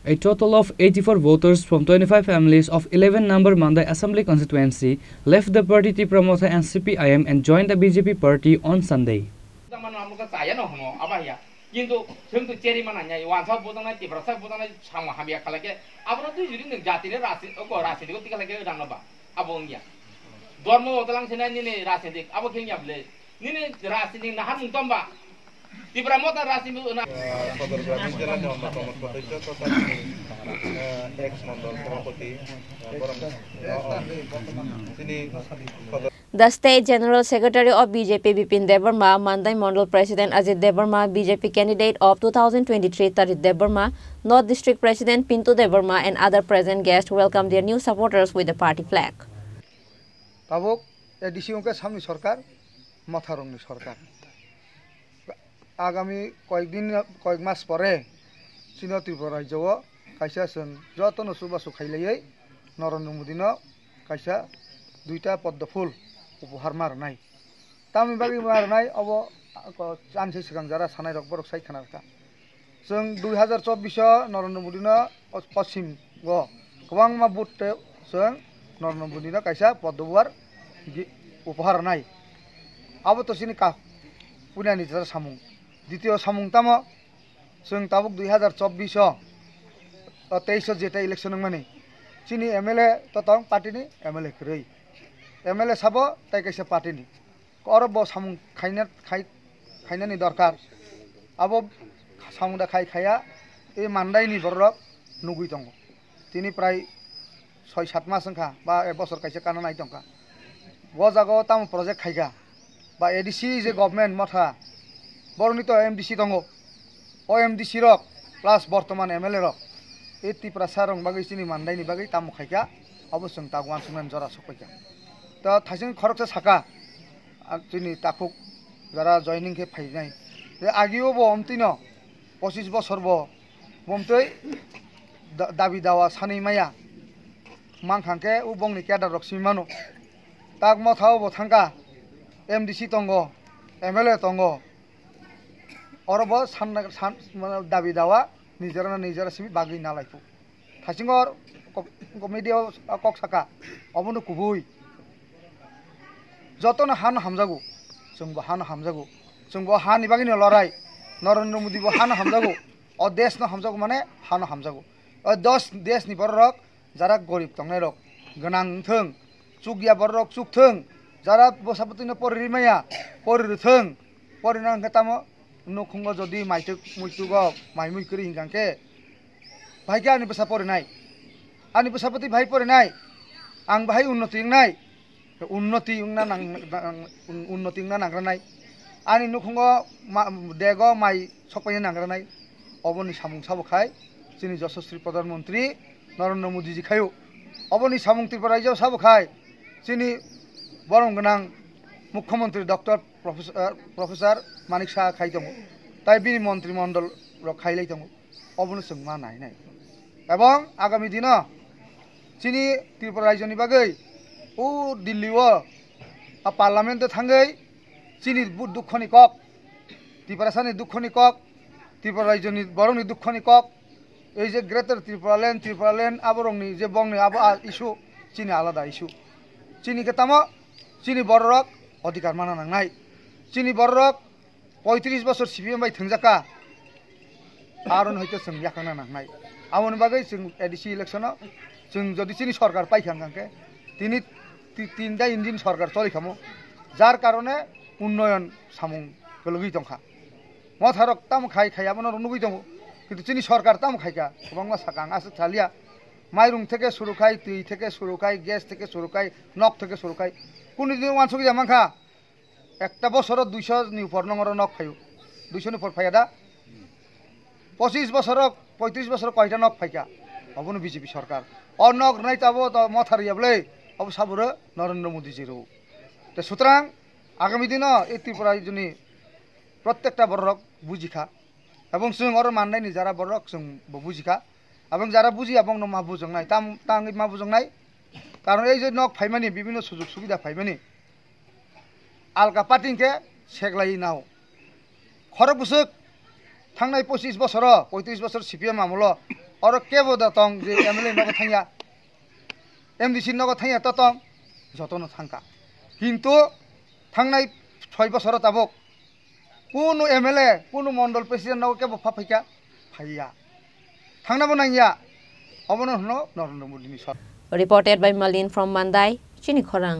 A total of 84 voters from 25 families of 11-number Mandai Assembly constituency left the party Tipramotha and CPIM and joined the BJP party on Sunday. কিন্তু কিন্তু cherry মানা냐 ওয়ানসা বোদানা Tiprasa বোদানা সামা হাবিয়া খালাকে আবরা দুই জুরি নে জাতিরে রাসি ও রাসিদি গতি খালাকে দানবা আবঙ্গিয়া ধর্ম ওতলাং সেনা নিনে রাসিদি আবো খেঙ্গাবলে নিনে রাসিদি নাহার মুতম্বা টিপ্রামতা রাসিদি না সদর গ্রামীণ জেলার অন্যতম সদস্য তথা এক্স মন্ডল সভাপতি তিনি The State General Secretary of BJP Bipin Debarma, Mandai Mandal President Ajit Debarma, BJP candidate of 2023 Tarit Debarma, North District President Pinto Debarma and other present guests welcomed their new supporters with the party flag. Tabuk edisiong ke samni sarkar matharongni sarkar. Agami koyek mas pore Chino Tripura rajyo kaisa sung jotono subasu khailai Narendra Modi no kaisa duita podda phul উপহার মারনাই তামি বাগি মারনাই of চানসে সিগাং যারা সানাই rock বরক সাই খানারকা जों 2024 नरेन्द्र मोदी न पश्चिम गो गोबां मा बुटते जों नरेन्द्र मोदी न कायसा पद्मवार उपहार नाय आबो तो सिनि का पुनानि जरा सामुं द्वितीय सामुं ताम जों ताबुक 2024 23 जेटा इलेक्शन माने सिनि एमएलए तो तंग पार्टीनि एमएलए खरै एमएलए साबो ताइ कैसे पार्टीनि करब सामुं खाइनानि दरकार आबो सामुंदा खाया ए मान्दाइनि बरक नुगुइ दङ तिनि प्राय 6-7 मास संखा बा 1 बছর कैसे काना नाइ दंका व जागो ताम प्रोजेक्ट खाइगा बा एडीसी जे गभर्नमेन्ट मथा बरनि तो एमडीसी दङ ओ एमडीसी रक प्लस बर्तमान एमएलए रक ए तिप्रा सारं बागै सिनि मान्दाइनि बागै ताम खाइगा अबसं तागवान सुनन जरा सखैगा तो थासिं खरकसे साका जोंनि ताकुक जरा जयनिं के फाइनाय जे आगियो बो अमतिनो 25 बছর बो बमतै दाबि दावा सानै माया मांखांके उ बंनि केदार रक्सिमानो ताक मथाव बो थांगा एमडीसी तंगो एमएलए तंगो अरबो सान दाबि दावा निजरा सिबि बागै नालायफु थासिंगर कमिटियाव कक साका अबनो कुबुइ जतन हान हामजागो जोंबो हान हामजागो जोंबो हानि बागिनो लराय नरेन्द्र मोदी बो हान हामजागो अ देश न हामजागो माने हान हामजागो अ 10 देश नि बरक जारा गरीब तंगनाय रक गोनां थों चुगिया बरक चुकथों जारा बसापतिनो परिरिमाया परिरथों परिनांग तामो नखंग जदि माइतुक मुइतुगो माइमुइ करि हिंगांके भाइके आनि बसा परिनाय आनि बसापति भाइ परिनाय आं भाइ उन्नति हिंनाय उन्नति नांग्रानाय आनि नुखंगो देगो माइ सकपायनो नांग्रानाय अबनि सामुं साबखाय जोंनि यशस्वी प्रधानमंत्री नरेन्द्र मोदी जी खायो अबनि सामुं त्रिपुरा रायजो साबखाय जोंनि बरं गोनां मुख्यमंत्री डॉक्टर प्रोफेसर मानिक साहा खाय दङ ताइ बिनि मन्त्रिमंडल र खायलाय दङ अबनो जों मा नायनाय एवं आगामी दिन जोंनि त्रिपुरा रायजोनि बागै ओ दिल्ली वो पार्लियामेंट थांगै चीनी दुखनि कक त्रिपुरासानि दुखनि कक त्रिपुरा रायजोनि बरंनि दुखनि कक ए जे ग्रेटर त्रिपुरालेण्ड आबरंनि जे बंनि आबो इशू चीनी आलादा इशू चीनी के तामो चीनी बररक अधिकार माना नांनाय चीनी बररक 35 बছর सीपीएम बाय थंजाका आरन हयतो जों याखांना नांनाय आमोनि बागै जों एडीसी इलेक्शनाव जों जदि चीनी सरकार पाइखांगांके तिनि 3টা ইঞ্জিন সরকার চলিখামো যার কারণে উন্নয়ন সামুং গলগি দंखा মথারক তাম খাইয়াবনো নুগি দङ কিন্তু চিনি সরকার তাম খাইকা গোबां সাকাং আছে চালিয়া মাইরুং থেকে শুরু খাই তুই থেকে শুরু খাই গ্যাস থেকে শুরু খাই নক থেকে শুরু খাই কোন দিন ওয়ানসকি জামাখা একটা বছর 200 নি উপর নংর নক খাইও 200 নি উপর ফাইয়া দা 25 বছর 35 বছর কয়টা নক ফাইকা অবনো বিজেপি সরকার অ নক নাই তাবো তো মথারিয়াবলে अब साबुरो नरेन्द्र मोदी जी रो तो सुतरां आगामी दिन ए त्रिपुरा रायजोनि प्रत्येकटा बरक बुजिखा एवं जों अर माननायनि जारा बरक जों बुजिखा एवं जारा बुजि एवं मा बुजंनाय तांगै मा बुजंनाय कारण ए जे नक फाइमानि विभिन्न सुजुग सुविधा फाइमानि आलगा पार्टिंके सेगलाय नाव खर बुसुक थांनाय 25 बছर 35 बছर CPM Amol Oro kebo da tong je MLA nogo thangya MDC nogo thangya to tong jotono thangka কিন্তু থাংনাই 6 বছর তাবক কোনো MLA কোনো মন্ডল প্রেসিডেন্ট নগো কেবো ফাফাইকা ফাইয়া থাংনাবো নাইয়া অবনো হনো নরেন্দ্র মোদিনি সরকার Reported by Malin from Mandai, Chini Khorang.